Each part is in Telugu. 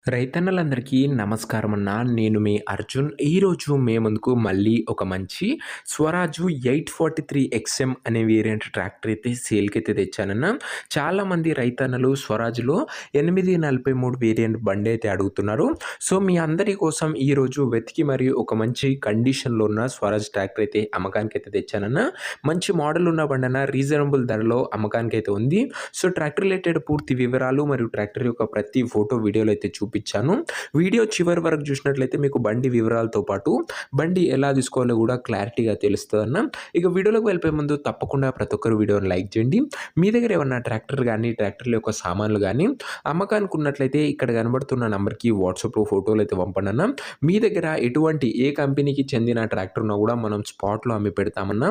రైతన్నలందరికీ నమస్కారం అన్న. నేను మీ అర్జున్. ఈరోజు మీ ముందుకు మళ్ళీ ఒక మంచి స్వరాజు 843 ఎక్స్ఎం అనే వేరియంట్ ట్రాక్టర్ అయితే సేల్‌కైతే తెచ్చానన్న. చాలామంది రైతన్నలు స్వరాజ్‌లో 843 వేరియంట్ బండి అయితే అడుగుతున్నారు. సో, మీ అందరి కోసం ఈరోజు వెతికి మరియు ఒక మంచి కండిషన్‌లో ఉన్న స్వరాజ్ ట్రాక్టర్ అయితే అమ్మకానికైతే తెచ్చానన్న. మంచి మోడల్ ఉన్న బండన్న, రీజనబుల్ ధరలో అమ్మకానికైతే ఉంది. సో, ట్రాక్టర్ రిలేటెడ్ పూర్తి వివరాలు మరియు ట్రాక్టర్ యొక్క ప్రతి ఫోటో వీడియోలో అయితే చూపించాను. వీడియో చివరి వరకు చూసినట్లయితే మీకు బండి వివరాలతో పాటు బండి ఎలా తీసుకోవాలో కూడా క్లారిటీగా తెలుస్తదన్న. ఇక వీడియోలోకి వెళ్ళిపోయే ముందు తప్పకుండా ప్రతి ఒక్కరు వీడియోని లైక్ చేయండి. మీ దగ్గర ఏమన్నా ట్రాక్టర్ గానీ, ట్రాక్టర్ల యొక్క సామాన్లు గానీ అమ్మకానికి ఉన్నట్లయితే ఇక్కడ కనబడుతున్న నంబర్‌కి వాట్సాప్‌లో ఫోటోలు అయితే పంపండన్న. మీ దగ్గర ఎటువంటి ఏ కంపెనీకి చెందిన ట్రాక్టర్ ఉన్నా కూడా మనం స్పాట్‌లో అమ్మి పెడతామన్న.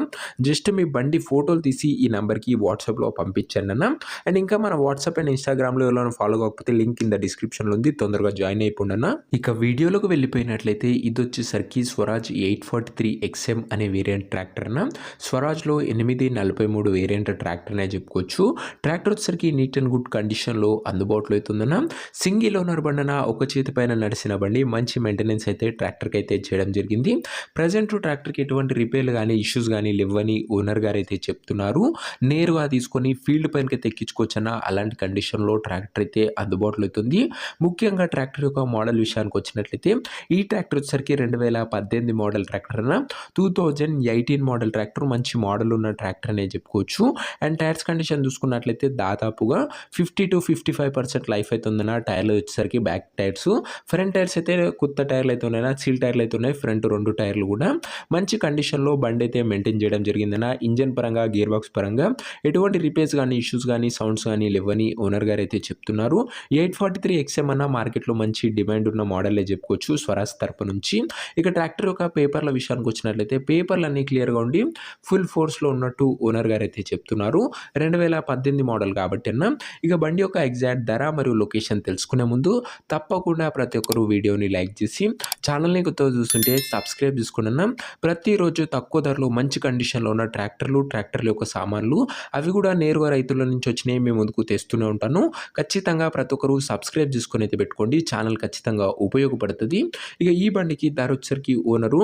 జస్ట్ మీ బండి ఫోటోలు తీసి ఈ నంబర్‌కి వాట్సాప్‌లో పంపించండన్న. అండ్ ఇంకా మన వాట్సాప్ అండ్ ఇన్‌స్టాగ్రామ్‌లో ఎవరైనా ఫాలో కాకపోతే లింక్ కింద డిస్క్రిప్షన్‌లో ఉంది. తొందరగా జాయిన్ అయిపోండన్న. ఇక వీడియోలోకి వెళ్ళిపోయినట్లయితే ఇదొచ్చేసరికి స్వరాజ్ 843 ఎక్స్ఎం అనే వేరియంట్ ట్రాక్టర్ అన్న. స్వరాజ్‌లో 843 వేరియంట్ ట్రాక్టర్ అనే చెప్పుకోవచ్చు. ట్రాక్టర్ వచ్చేసరికి నీట్ అండ్ గుడ్ కండిషన్‌లో అందుబాటులో అవుతుందన్న. సింగిల్ ఓనర్ బండన, ఒక చేతి పైన నడిచిన బండి, మంచి మెయింటెనెన్స్ అయితే ట్రాక్టర్‌కి అయితే చేయడం జరిగింది. ప్రజెంట్ ట్రాక్టర్‌కి ఎటువంటి రిపేర్లు కానీ, ఇష్యూస్ కానీ లేవని ఓనర్ గారు అయితే చెప్తున్నారు. నేరుగా తీసుకొని ఫీల్డ్ పైనకైతే ఎక్కించుకోవచ్చన్న. అలాంటి కండిషన్‌లో ట్రాక్టర్ అయితే అందుబాటులో అవుతుంది. ముఖ్యంగా ట్రాక్టర్ యొక్క మోడల్ విషయానికి వచ్చినట్లయితే ఈ ట్రాక్టర్ వచ్చేసరికి 2018 మోడల్ ట్రాక్టర్ అన్న. 2018 మోడల్ ట్రాక్టర్, మంచి మోడల్ ఉన్న ట్రాక్టర్ అనే చెప్పుకోవచ్చు. అండ్ టైర్స్ కండిషన్ చూసుకున్నట్లయితే దాదాపుగా 50-55% లైఫ్ అయితే ఉందన్న. టైర్లు వచ్చేసరికి బ్యాక్ టైర్స్, ఫ్రంట్ టైర్స్ అయితే కొత్త టైర్లు అయితే ఉన్నాయన్న. సీల్ టైర్లు అయితే ఉన్నాయి. ఫ్రంట్ 2 టైర్లు కూడా మంచి కండిషన్‌లో బండి అయితే మెయింటైన్ చేయడం జరిగిందన్న. ఇంజన్ పరంగా, గేర్ బాక్స్ పరంగా ఎటువంటి రిపేర్స్ కానీ, ఇష్యూస్ కానీ, సౌండ్స్ కానీ లేవని ఓనర్ గారు అయితే చెప్తున్నారు. 843 ఎక్స్ఎం అన్న మార్కెట్‌లో మంచి డిమాండ్ ఉన్న మోడలే చెప్పుకోవచ్చు స్వరాజ్ తరపు నుంచి. ఇక ట్రాక్టర్ యొక్క పేపర్ల విషయానికి వచ్చినట్లయితే పేపర్లు అన్నీ క్లియర్‌గా ఉండి ఫుల్ ఫోర్స్‌లో ఉన్నట్టు ఓనర్ గారు అయితే చెప్తున్నారు. 2018 మోడల్ కాబట్టి అన్న. ఇక బండి యొక్క ఎగ్జాక్ట్ ధర మరియు లొకేషన్ తెలుసుకునే ముందు తప్పకుండా ప్రతి ఒక్కరు వీడియోని లైక్ చేసి ఛానల్‌ని కొత్తగా చూస్తుంటే సబ్స్క్రైబ్ చేసుకోండి అన్న. ప్రతిరోజు తక్కువ ధరలో మంచి కండిషన్‌లో ఉన్న ట్రాక్టర్ల యొక్క సామాన్లు అవి కూడా నేరుగా రైతుల నుంచి వచ్చినవి మీ ముందుకు తెస్తూనే ఉంటాను. ఖచ్చితంగా ప్రతి ఒక్కరు సబ్స్క్రైబ్ చేసుకొని అయితే పెట్టుకోండి. ఛానల్ ఖచ్చితంగా ఉపయోగపడుతుంది. ఇక ఈ బండికి ధర వచ్చేసరికి ఓనరు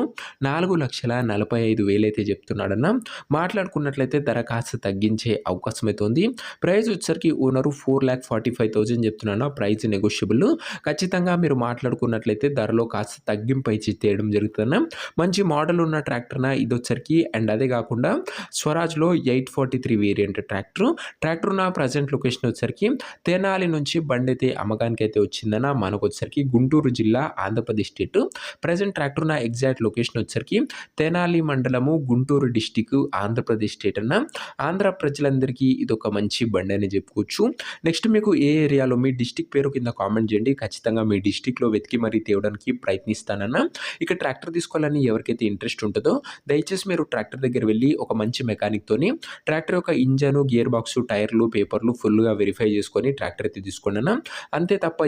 4,45,000 అయితే చెప్తున్నాడన్న. మాట్లాడుకున్నట్లయితే ధర కాస్త తగ్గించే అవకాశం అయితే ఉంది. ప్రైస్ వచ్చేసరికి ఓనరు 4,45,000 చెప్తున్నాడు. Price negotiable. ఖచ్చితంగా మీరు మాట్లాడుకున్నట్లయితే ధరలో కాస్త తగ్గింపు అయితే చేయడం జరుగుతుందన్న. మంచి మోడల్ ఉన్న ట్రాక్టర్న ఇదొచ్చరికి. అండ్ అదే కాకుండా స్వరాజ్‌లో 843 వేరియంట్ ట్రాక్టర్ ఉన్న ప్రజెంట్ లొకేషన్ వచ్చేసరికి తెనాలి నుంచి బండి అయితే అమ్మకానికి అయితే వచ్చిందన్న. మనకు వచ్చేసరికి గుంటూరు జిల్లా, ఆంధ్రప్రదేశ్ స్టేట్. ప్రజెంట్ ట్రాక్టర్ ఉన్న ఎగ్జాక్ట్ లొకేషన్ వచ్చేసరికి తెనాలి మండలము, గుంటూరు డిస్టిక్, ఆంధ్రప్రదేశ్ స్టేట్ అన్న. ఆంధ్ర ప్రజలందరికీ ఇదొక మంచి బండి అని చెప్పుకోవచ్చు. నెక్స్ట్ మీకు ఏ ఏరియాలో మీ డిస్టిక్ పేరు కింద కామెంట్ చేయండి. ఖచ్చితంగా మీ డిస్టిక్‌లో వెతికి మరీ తేవడానికి ప్రయత్నిస్తానన్న. ఇక ట్రాక్టర్ తీసుకోవాలని ఎవరికైతే ఇంట్రెస్ట్ ఉంటుందో దయచేసి మీరు ట్రాక్టర్ దగ్గర వెళ్ళి ఒక మంచి మెకానిక్‌తోని ట్రాక్టర్ యొక్క ఇంజను, గేర్ బాక్సు, టైర్లు, పేపర్లు ఫుల్‌గా వెరిఫై చేసుకొని ట్రాక్టర్ అయితే తీసుకోండి అన్న. అంతే తప్ప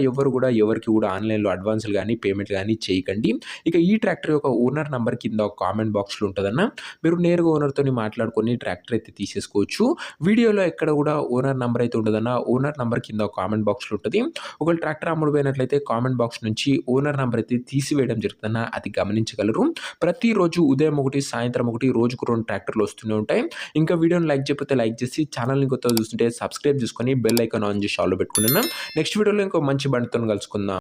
ఎవరికి కూడా ఆన్‌లైన్‌లో అడ్వాన్స్‌లు గానీ, పేమెంట్ గానీ చేయకండి. ఇక ఈ ట్రాక్టర్ యొక్క ఓనర్ నంబర్ కింద ఒక కామెంట్ బాక్స్‌లో ఉంటదన్న. మీరు నేరుగా ఓనర్‌తోని మాట్లాడుకొని ట్రాక్టర్ అయితే తీసేసుకోవచ్చు. వీడియోలో ఎక్కడ కూడా ఓనర్ నంబర్ అయితే ఉండదన్న. ఓనర్ నంబర్ కింద ఒక కామెంట్ బాక్స్‌లో ఉంటది. ఒకవేళ ట్రాక్టర్ అమ్ముడుపోయినట్లయితే కామెంట్ బాక్స్ నుంచి ఓనర్ నంబర్ అయితే తీసివేయడం జరుగుతుందన్న. అది గమనించగలరు. ప్రతిరోజు ఉదయం ఒకటి, సాయంత్రం ఒకటి, రోజుకు 2 ట్రాక్టర్లు వస్తూనే ఉంటాయి. ఇంకా వీడియోని లైక్ చేయకపోతే లైక్ చేసి ఛానల్‌ని కొత్తగా చూస్తుంటే సబ్స్క్రైబ్ చేసుకొని బెల్ ఐకాన్ ఆన్ చేసి ఆల్‌లో పెట్టుకోండి అన్న. నెక్స్ట్ వీడియోలో ఇంకో మంచి బండితోని కలుసుకుందాం.